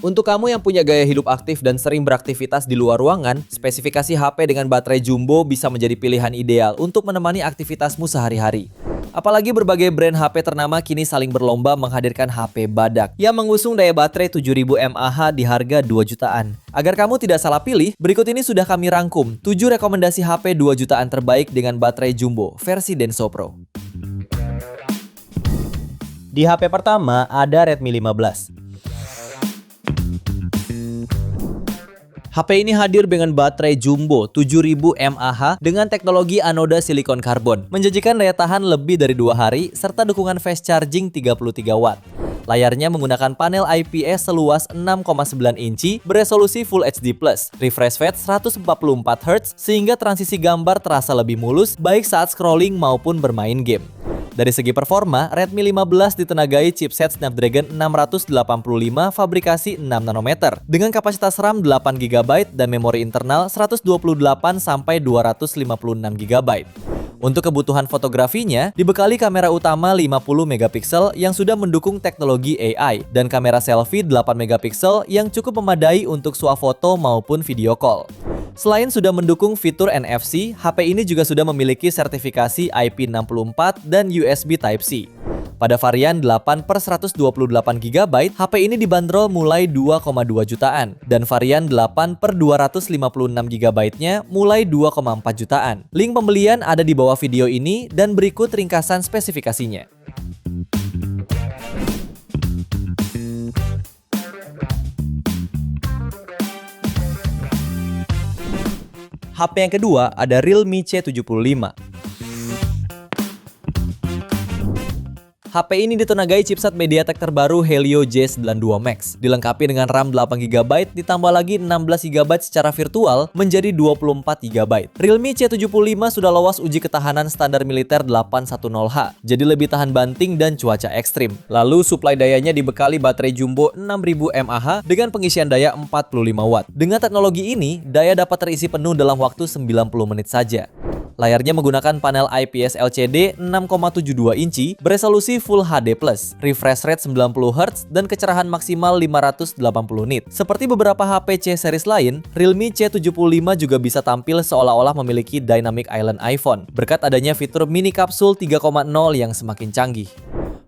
Untuk kamu yang punya gaya hidup aktif dan sering beraktivitas di luar ruangan, spesifikasi HP dengan baterai jumbo bisa menjadi pilihan ideal untuk menemani aktivitasmu sehari-hari. Apalagi berbagai brand HP ternama kini saling berlomba menghadirkan HP badak yang mengusung daya baterai 7000 mAh di harga 2 jutaan. Agar kamu tidak salah pilih, berikut ini sudah kami rangkum 7 rekomendasi HP 2 jutaan terbaik dengan baterai jumbo versi Denso Pro. Di HP pertama ada Redmi 15. HP ini hadir dengan baterai jumbo 7000 mAh dengan teknologi anoda silikon karbon, menjanjikan daya tahan lebih dari 2 hari serta dukungan fast charging 33 watt. Layarnya menggunakan panel IPS seluas 6,9 inci beresolusi Full HD+, refresh rate 144 Hz sehingga transisi gambar terasa lebih mulus baik saat scrolling maupun bermain game. Dari segi performa, Redmi 15 ditenagai chipset Snapdragon 685 fabrikasi 6 nanometer dengan kapasitas RAM 8 GB dan memori internal 128 sampai 256 GB. Untuk kebutuhan fotografinya, dibekali kamera utama 50 megapiksel yang sudah mendukung teknologi AI dan kamera selfie 8 megapiksel yang cukup memadai untuk swafoto maupun video call. Selain sudah mendukung fitur NFC, HP ini juga sudah memiliki sertifikasi IP64 dan USB Type-C. Pada varian 8/128GB, HP ini dibanderol mulai 2,2 jutaan dan varian 8/256GB-nya mulai 2,4 jutaan. Link pembelian ada di bawah video ini dan berikut ringkasan spesifikasinya. HP yang kedua ada Realme C75. HP ini ditenagai chipset MediaTek terbaru Helio J92 Max, dilengkapi dengan RAM 8GB ditambah lagi 16GB secara virtual menjadi 24GB. Realme C75 sudah lolos uji ketahanan standar militer 810H, jadi lebih tahan banting dan cuaca ekstrim. Lalu suplai dayanya dibekali baterai jumbo 6000 mAh dengan pengisian daya 45 watt. Dengan teknologi ini, daya dapat terisi penuh dalam waktu 90 menit saja. Layarnya menggunakan panel IPS LCD 6,72 inci beresolusi Full HD+, refresh rate 90 Hz dan kecerahan maksimal 580 nit. Seperti beberapa HP C series lain, Realme C75 juga bisa tampil seolah-olah memiliki Dynamic Island iPhone berkat adanya fitur mini kapsul 3,0 yang semakin canggih.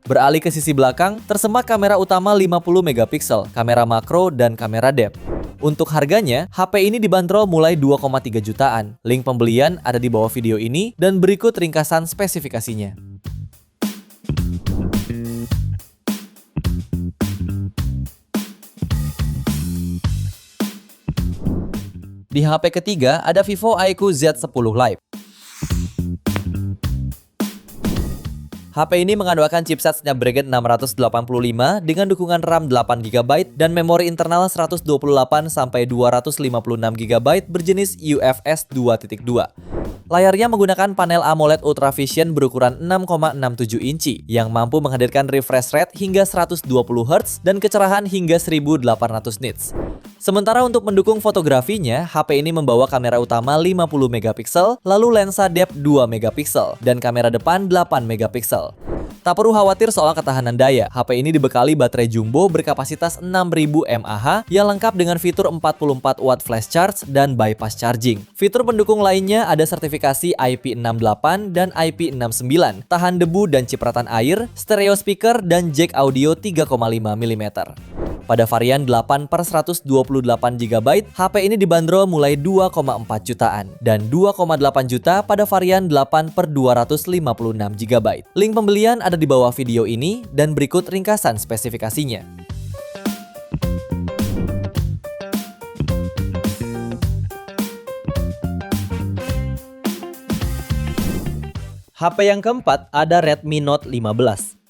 Beralih ke sisi belakang, tersemat kamera utama 50 megapiksel, kamera makro dan kamera depth. Untuk harganya, HP ini dibanderol mulai 2,3 jutaan. Link pembelian ada di bawah video ini dan berikut ringkasan spesifikasinya. Di HP ketiga ada Vivo iQOO Z10 Lite. HP ini mengandalkan chipset Snapdragon 685 dengan dukungan RAM 8GB dan memori internal 128 sampai 256GB berjenis UFS 2.2. Layarnya menggunakan panel AMOLED Ultra Vision berukuran 6,67 inci yang mampu menghadirkan refresh rate hingga 120Hz dan kecerahan hingga 1800 nits. Sementara untuk mendukung fotografinya, HP ini membawa kamera utama 50 megapiksel, lalu lensa depth 2 megapiksel dan kamera depan 8 megapiksel. Tak perlu khawatir soal ketahanan daya, HP ini dibekali baterai jumbo berkapasitas 6000 mAh yang lengkap dengan fitur 44 watt flash charge dan bypass charging. Fitur pendukung lainnya ada sertifikasi IP68 dan IP69, tahan debu dan cipratan air, stereo speaker dan jack audio 3,5 mm. Pada varian 8/128GB, HP ini dibanderol mulai 2,4 jutaan dan 2,8 juta pada varian 8/256GB. Link pembelian ada di bawah video ini dan berikut ringkasan spesifikasinya. HP yang keempat ada Redmi Note 15.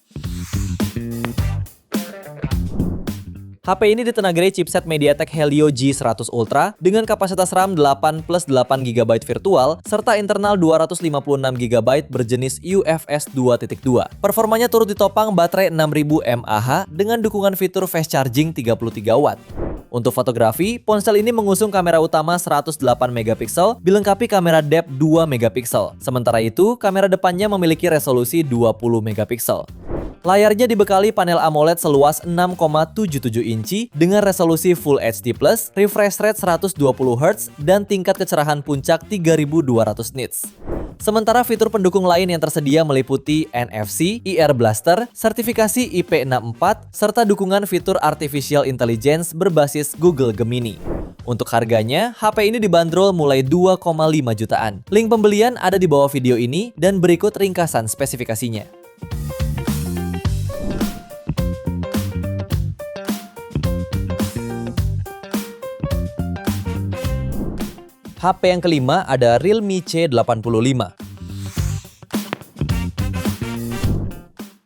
HP ini ditenagai chipset MediaTek Helio G100 Ultra dengan kapasitas RAM 8+8GB virtual serta internal 256GB berjenis UFS 2.2. Performanya turut ditopang baterai 6000 mAh dengan dukungan fitur fast charging 33 watt. Untuk fotografi, ponsel ini mengusung kamera utama 108 megapiksel dilengkapi kamera depth 2 megapiksel. Sementara itu, kamera depannya memiliki resolusi 20 megapiksel. Layarnya dibekali panel AMOLED seluas 6,77 inci dengan resolusi Full HD+, refresh rate 120Hz, dan tingkat kecerahan puncak 3200 nits. Sementara fitur pendukung lain yang tersedia meliputi NFC, IR Blaster, sertifikasi IP64, serta dukungan fitur Artificial Intelligence berbasis Google Gemini. Untuk harganya, HP ini dibanderol mulai 2,5 jutaan. Link pembelian ada di bawah video ini dan berikut ringkasan spesifikasinya. HP yang kelima ada Realme C85.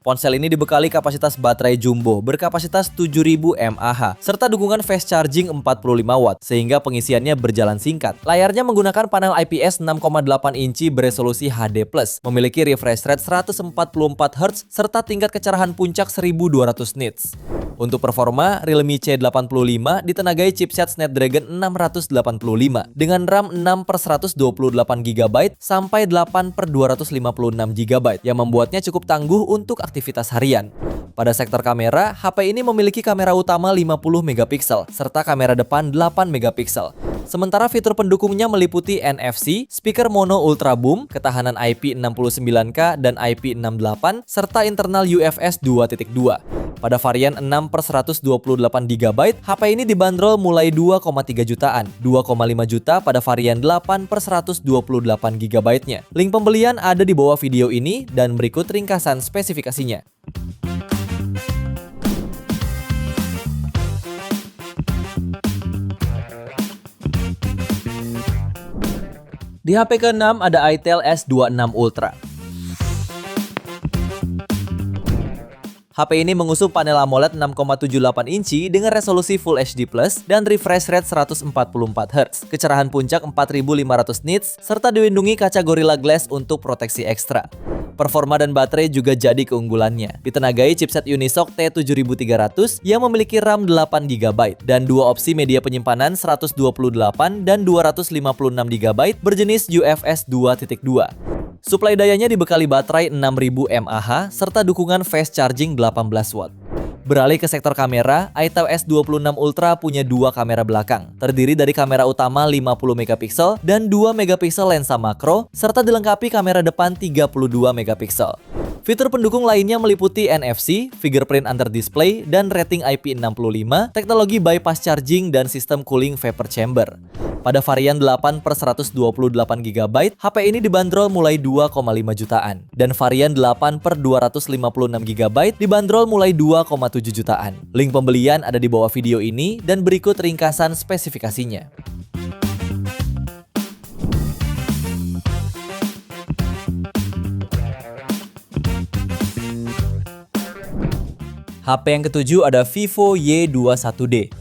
Ponsel ini dibekali kapasitas baterai jumbo berkapasitas 7000 mAh serta dukungan fast charging 45 watt sehingga pengisiannya berjalan singkat. Layarnya menggunakan panel IPS 6,8 inci beresolusi HD+, memiliki refresh rate 144Hz serta tingkat kecerahan puncak 1200 nits. Untuk performa, Realme C85 ditenagai chipset Snapdragon 685 dengan RAM 6/128GB sampai 8/256GB yang membuatnya cukup tangguh untuk aktivitas harian. Pada sektor kamera, HP ini memiliki kamera utama 50 megapiksel serta kamera depan 8 megapiksel. Sementara fitur pendukungnya meliputi NFC, speaker mono ultra boom, ketahanan IP69K dan IP68, serta internal UFS 2.2. Pada varian 6/128GB, HP ini dibanderol mulai 2,3 jutaan, 2,5 juta pada varian 8/128GB-nya. Link pembelian ada di bawah video ini dan berikut ringkasan spesifikasinya. Di HP ke-6 ada Itel S26 Ultra. HP ini mengusung panel AMOLED 6,78 inci dengan resolusi Full HD+, dan refresh rate 144Hz, kecerahan puncak 4500 nits, serta dilindungi kaca Gorilla Glass untuk proteksi ekstra. Performa dan baterai juga jadi keunggulannya. Ditenagai chipset Unisoc T7300 yang memiliki RAM 8GB dan dua opsi media penyimpanan 128 dan 256GB berjenis UFS 2.2. Suplai dayanya dibekali baterai 6000 mAh serta dukungan fast charging 18 watt. Beralih ke sektor kamera, Itel S26 Ultra punya dua kamera belakang, terdiri dari kamera utama 50 megapiksel dan 2 megapiksel lensa makro, serta dilengkapi kamera depan 32 megapiksel. Fitur pendukung lainnya meliputi NFC, fingerprint under display, dan rating IP65, teknologi bypass charging, dan sistem cooling vapor chamber. Pada varian 8/128GB, HP ini dibanderol mulai 2,5 jutaan. Dan varian 8/256GB dibanderol mulai 2,7 jutaan. Link pembelian ada di bawah video ini dan berikut ringkasan spesifikasinya. HP yang ketujuh ada Vivo Y21D.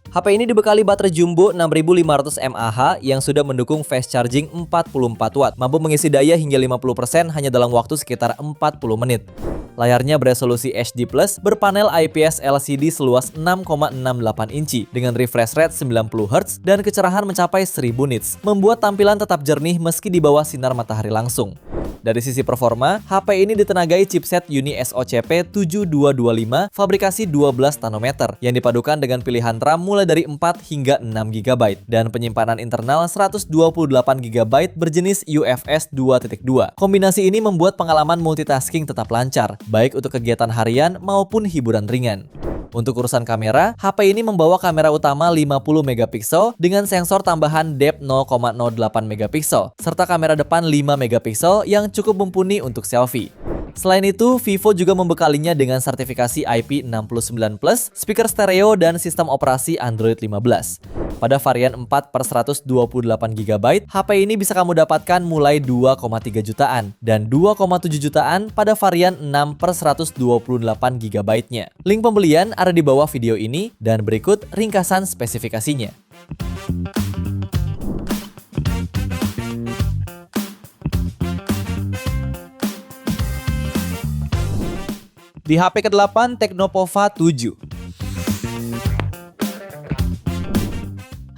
HP ini dibekali baterai jumbo 6500 mAh yang sudah mendukung fast charging 44 watt, mampu mengisi daya hingga 50% hanya dalam waktu sekitar 40 menit. Layarnya beresolusi HD+, berpanel IPS LCD seluas 6,68 inci dengan refresh rate 90Hz dan kecerahan mencapai 1000 nits, membuat tampilan tetap jernih meski di bawah sinar matahari langsung. Dari sisi performa, HP ini ditenagai chipset Uni SoCP 7225 fabrikasi 12 nanometer yang dipadukan dengan pilihan RAM mulai dari 4 hingga 6 GB dan penyimpanan internal 128 GB berjenis UFS 2.2. Kombinasi ini membuat pengalaman multitasking tetap lancar, baik untuk kegiatan harian maupun hiburan ringan. Untuk urusan kamera, HP ini membawa kamera utama 50 megapiksel dengan sensor tambahan depth 0,08 megapiksel serta kamera depan 5 megapiksel yang cukup mumpuni untuk selfie. Selain itu, Vivo juga membekalinya dengan sertifikasi IP69+, speaker stereo, dan sistem operasi Android 15. Pada varian 4/128GB, HP ini bisa kamu dapatkan mulai 2,3 jutaan dan 2,7 jutaan pada varian 6/128GB-nya. Link pembelian ada di bawah video ini dan berikut ringkasan spesifikasinya. Di HP ke-8, Tecnopova 7.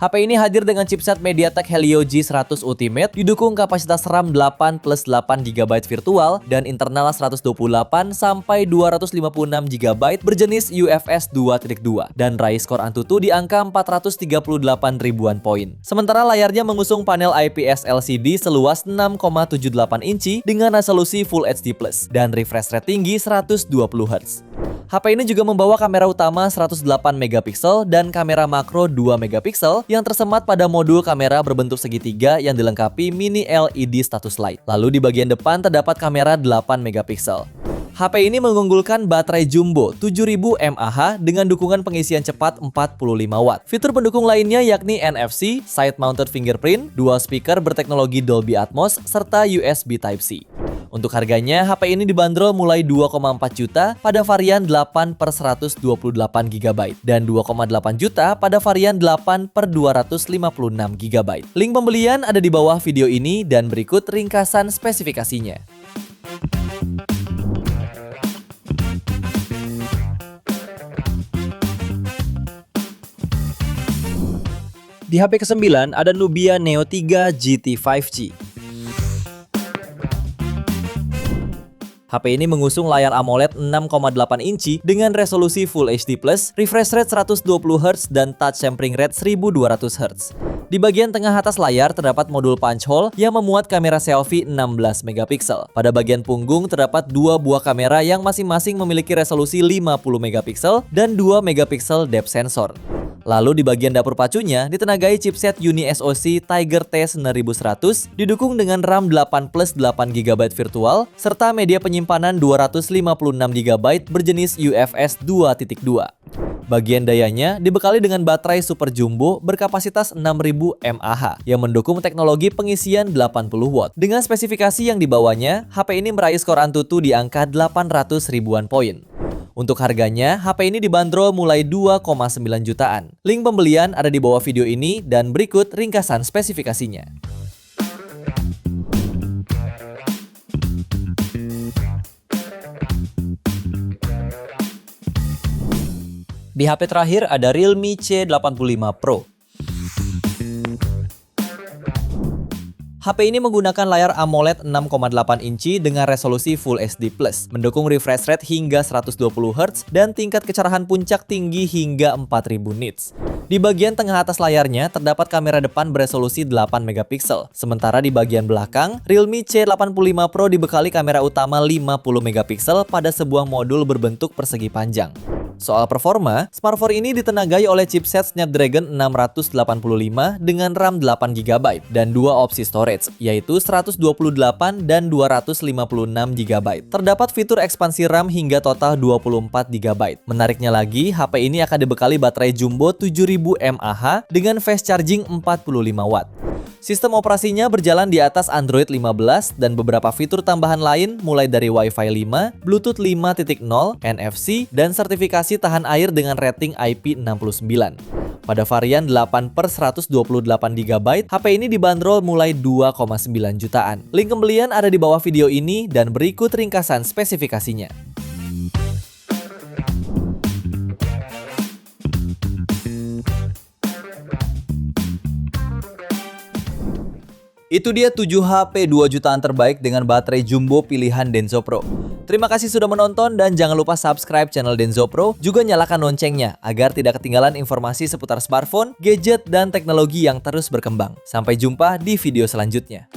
HP ini hadir dengan chipset MediaTek Helio G100 Ultimate, didukung kapasitas RAM 8 plus 8 GB virtual dan internal 128 sampai 256 GB berjenis UFS 2.2 dan raih skor Antutu di angka 438 ribuan poin. Sementara layarnya mengusung panel IPS LCD seluas 6,78 inci dengan resolusi Full HD+ dan refresh rate tinggi 120 Hz. HP ini juga membawa kamera utama 108 megapiksel dan kamera makro 2 megapiksel yang tersemat pada modul kamera berbentuk segitiga yang dilengkapi mini LED status light. Lalu di bagian depan terdapat kamera 8 megapiksel. HP ini mengunggulkan baterai jumbo 7000 mAh dengan dukungan pengisian cepat 45 Watt. Fitur pendukung lainnya yakni NFC, side mounted fingerprint, dual speaker berteknologi Dolby Atmos, serta USB Type-C. Untuk harganya, HP ini dibanderol mulai 2,4 juta pada varian 8 per 128 GB dan 2,8 juta pada varian 8 per 256 GB. Link pembelian ada di bawah video ini dan berikut ringkasan spesifikasinya. Di HP ke-9 ada Nubia Neo 3 GT 5G. HP ini mengusung layar AMOLED 6,8 inci dengan resolusi Full HD+, refresh rate 120 Hz dan touch sampling rate 1200 Hz. Di bagian tengah atas layar terdapat modul punch hole yang memuat kamera selfie 16 megapiksel. Pada bagian punggung terdapat dua buah kamera yang masing-masing memiliki resolusi 50 megapiksel dan 2 megapiksel depth sensor. Lalu di bagian dapur pacunya ditenagai chipset Uni SoC Tiger T9100 didukung dengan RAM 8 plus 8 GB virtual serta media penyimpanan 256 GB berjenis UFS 2.2. Bagian dayanya dibekali dengan baterai super jumbo berkapasitas 6000 mAh yang mendukung teknologi pengisian 80 Watt. Dengan spesifikasi yang dibawanya, HP ini meraih skor Antutu di angka 800 ribuan poin. Untuk harganya, HP ini dibanderol mulai 2,9 jutaan. Link pembelian ada di bawah video ini dan berikut ringkasan spesifikasinya. Di HP terakhir ada Realme C85 Pro. HP ini menggunakan layar AMOLED 6,8 inci dengan resolusi Full HD+, mendukung refresh rate hingga 120 Hz dan tingkat kecerahan puncak tinggi hingga 4000 nits. Di bagian tengah atas layarnya terdapat kamera depan beresolusi 8 megapiksel, sementara di bagian belakang, Realme C85 Pro dibekali kamera utama 50 megapiksel pada sebuah modul berbentuk persegi panjang. Soal performa, smartphone ini ditenagai oleh chipset Snapdragon 685 dengan RAM 8 GB dan dua opsi storage, yaitu 128 dan 256 GB. Terdapat fitur ekspansi RAM hingga total 24 GB. Menariknya lagi, HP ini akan dibekali baterai jumbo 7000 mAh dengan fast charging 45 Watt. Sistem operasinya berjalan di atas Android 15 dan beberapa fitur tambahan lain mulai dari Wi-Fi 5, Bluetooth 5.0, NFC, dan sertifikasi tahan air dengan rating IP69. Pada varian 8 per 128 GB, HP ini dibanderol mulai 2,9 jutaan. Link pembelian ada di bawah video ini dan berikut ringkasan spesifikasinya. Itu dia 7 HP 2 jutaan terbaik dengan baterai jumbo pilihan Denso Pro. Terima kasih sudah menonton dan jangan lupa subscribe channel Denso Pro, juga nyalakan loncengnya agar tidak ketinggalan informasi seputar smartphone, gadget, dan teknologi yang terus berkembang. Sampai jumpa di video selanjutnya.